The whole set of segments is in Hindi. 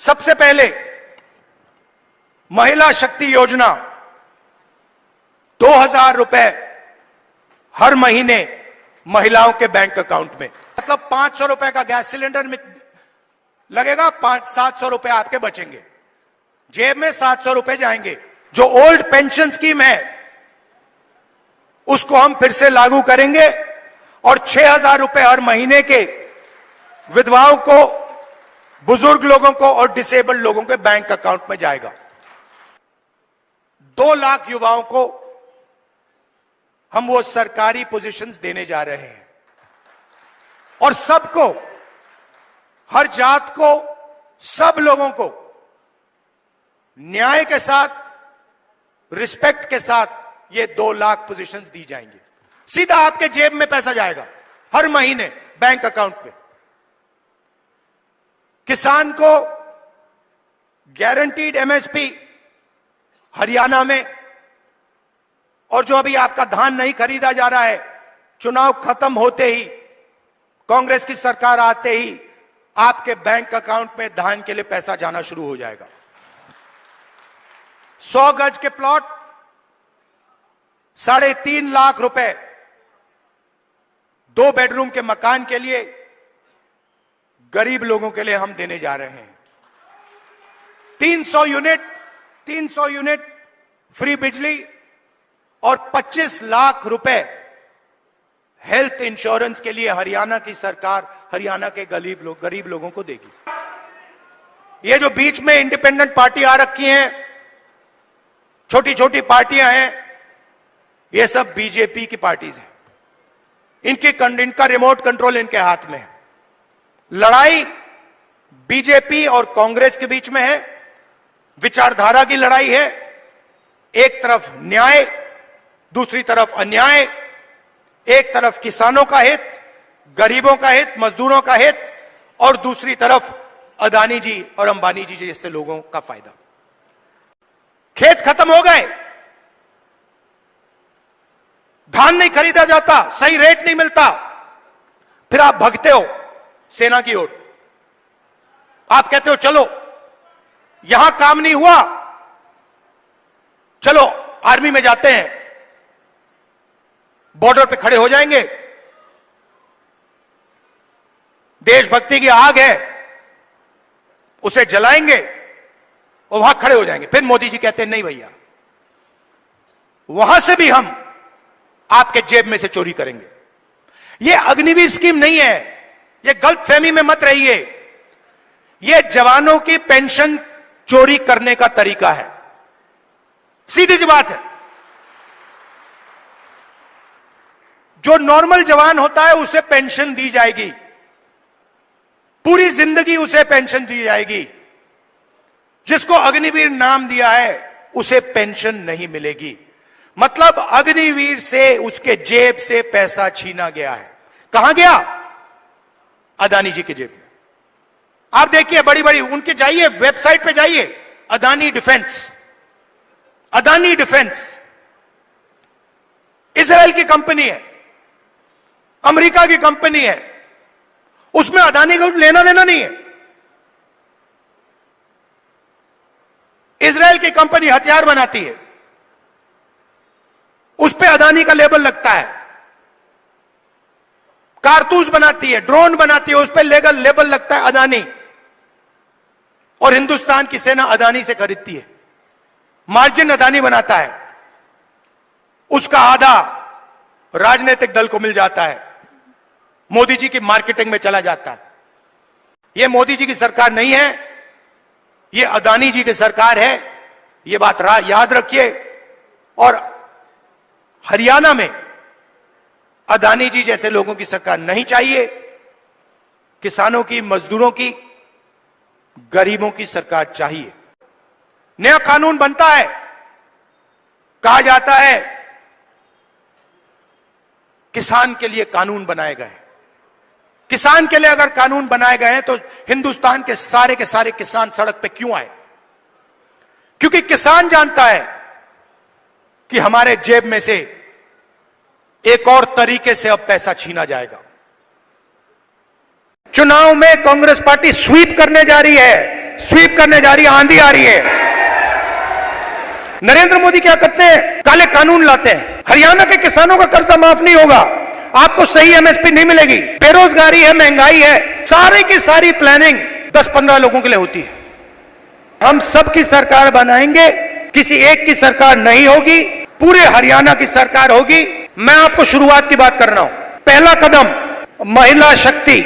सबसे पहले महिला शक्ति योजना 2000 रुपए हर महीने महिलाओं के बैंक अकाउंट में, मतलब 500 रुपए का गैस सिलेंडर में लगेगा, 700 रुपए आपके बचेंगे, जेब में 700 रुपए जाएंगे। जो ओल्ड पेंशन स्कीम है उसको हम फिर से लागू करेंगे और 6000 रुपए हर महीने के विधवाओं को, बुजुर्ग लोगों को और डिसेबल्ड लोगों के बैंक अकाउंट में जाएगा। 2 लाख युवाओं को हम वो सरकारी पोजीशंस देने जा रहे हैं और सबको, हर जात को, सब लोगों को न्याय के साथ, रिस्पेक्ट के साथ ये 2 लाख पोजीशंस दी जाएंगी। सीधा आपके जेब में पैसा जाएगा हर महीने बैंक अकाउंट में। किसान को गारंटीड एमएसपी हरियाणा में, और जो अभी आपका धान नहीं खरीदा जा रहा है, चुनाव खत्म होते ही, कांग्रेस की सरकार आते ही आपके बैंक अकाउंट में धान के लिए पैसा जाना शुरू हो जाएगा। 100 गज के प्लॉट 3.5 लाख रुपए, 2 बेडरूम के मकान के लिए गरीब लोगों के लिए हम देने जा रहे हैं। 300 यूनिट फ्री बिजली और 25 लाख रुपए हेल्थ इंश्योरेंस के लिए हरियाणा की सरकार हरियाणा के गरीब लोगों को देगी। ये जो बीच में इंडिपेंडेंट पार्टी आ रखी हैं, छोटी छोटी पार्टियां हैं, ये सब बीजेपी की पार्टीज हैं। इनका रिमोट कंट्रोल इनके हाथ में है। लड़ाई बीजेपी और कांग्रेस के बीच में है, विचारधारा की लड़ाई है। एक तरफ न्याय, दूसरी तरफ अन्याय, एक तरफ किसानों का हित, गरीबों का हित, मजदूरों का हित, और दूसरी तरफ अदानी जी और अंबानी जी जैसे लोगों का फायदा। खेत खत्म हो गए, धान नहीं खरीदा जाता, सही रेट नहीं मिलता, फिर आप भगते हो सेना की ओर। आप कहते हो चलो यहां काम नहीं हुआ, चलो आर्मी में जाते हैं, बॉर्डर पे खड़े हो जाएंगे, देशभक्ति की आग है उसे जलाएंगे और वहां खड़े हो जाएंगे। फिर मोदी जी कहते हैं नहीं भैया, वहां से भी हम आपके जेब में से चोरी करेंगे। यह अग्निवीर स्कीम नहीं है, यह गलतफहमी में मत रहिए। यह जवानों की पेंशन चोरी करने का तरीका है, सीधी सी बात है। जो नॉर्मल जवान होता है उसे पेंशन दी जाएगी, पूरी जिंदगी उसे पेंशन दी जाएगी। जिसको अग्निवीर नाम दिया है उसे पेंशन नहीं मिलेगी। मतलब अग्निवीर से उसके जेब से पैसा छीना गया है। कहां गया? अदानी जी की जेब में। आप देखिए, बड़ी बड़ी उनके जाइए, वेबसाइट पे जाइए, Adani defence, Adani defence Israel की कंपनी है, अमेरिका की कंपनी है, उसमें अदानी को लेना देना नहीं है। इजराइल की कंपनी हथियार बनाती है, उस पे अदानी का लेबल लगता है। कारतूस बनाती है, ड्रोन बनाती है, उस पे लेबल लगता है अदानी। और हिंदुस्तान की सेना अदानी से खरीदती है, मार्जिन अदानी बनाता है, उसका आधा राजनीतिक दल को मिल जाता है, मोदी जी की मार्केटिंग में चला जाता है। यह मोदी जी की सरकार नहीं है, यह अदानी जी की सरकार है, यह बात याद रखिए। और हरियाणा में अदानी जी जैसे लोगों की सरकार नहीं चाहिए। किसानों की, मजदूरों की, गरीबों की सरकार चाहिए। नया कानून बनता है, कहा जाता है किसान के लिए कानून बनाए गए। किसान के लिए अगर कानून बनाए गए हैं तो हिंदुस्तान के सारे किसान सड़क पे क्यों आए? क्योंकि किसान जानता है कि हमारे जेब में से एक और तरीके से अब पैसा छीना जाएगा। चुनाव में कांग्रेस पार्टी स्वीप करने जा रही है। स्वीप करने जा रही है, आंधी आ रही है। नरेंद्र मोदी क्या करते हैं? काले कानून लाते हैं। हरियाणा के किसानों का कर्जा माफ नहीं होगा, आपको सही एमएसपी नहीं मिलेगी, बेरोजगारी है, महंगाई है, सारी की सारी प्लानिंग 10-15 लोगों के लिए होती है। हम सबकी सरकार बनाएंगे, किसी एक की सरकार नहीं होगी, पूरे हरियाणा की सरकार होगी। मैं आपको शुरुआत की बात कर रहा हूं। पहला कदम, महिला शक्ति,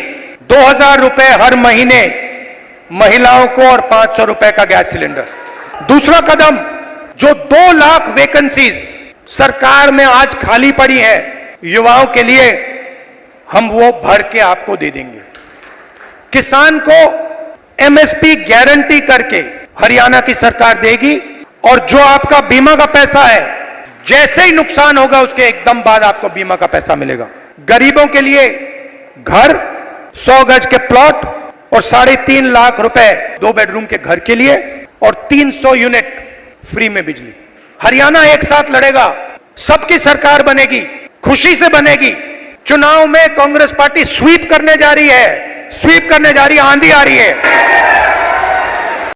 2000 रुपए हर महीने महिलाओं को और 500 रुपए का गैस सिलेंडर। दूसरा कदम, जो 2 लाख वैकेंसीज सरकार में आज खाली पड़ी है युवाओं के लिए, हम वो भर के आपको दे देंगे। किसान को एमएसपी गारंटी करके हरियाणा की सरकार देगी, और जो आपका बीमा का पैसा है, जैसे ही नुकसान होगा उसके एकदम बाद आपको बीमा का पैसा मिलेगा। गरीबों के लिए घर, 100 गज के प्लॉट और 3.5 लाख रुपए 2 बेडरूम के घर के लिए, और 300 यूनिट फ्री में बिजली। हरियाणा एक साथ लड़ेगा, सबकी सरकार बनेगी, खुशी से बनेगी। चुनाव में कांग्रेस पार्टी स्वीप करने जा रही है, स्वीप करने जा रही है, आंधी आ रही है।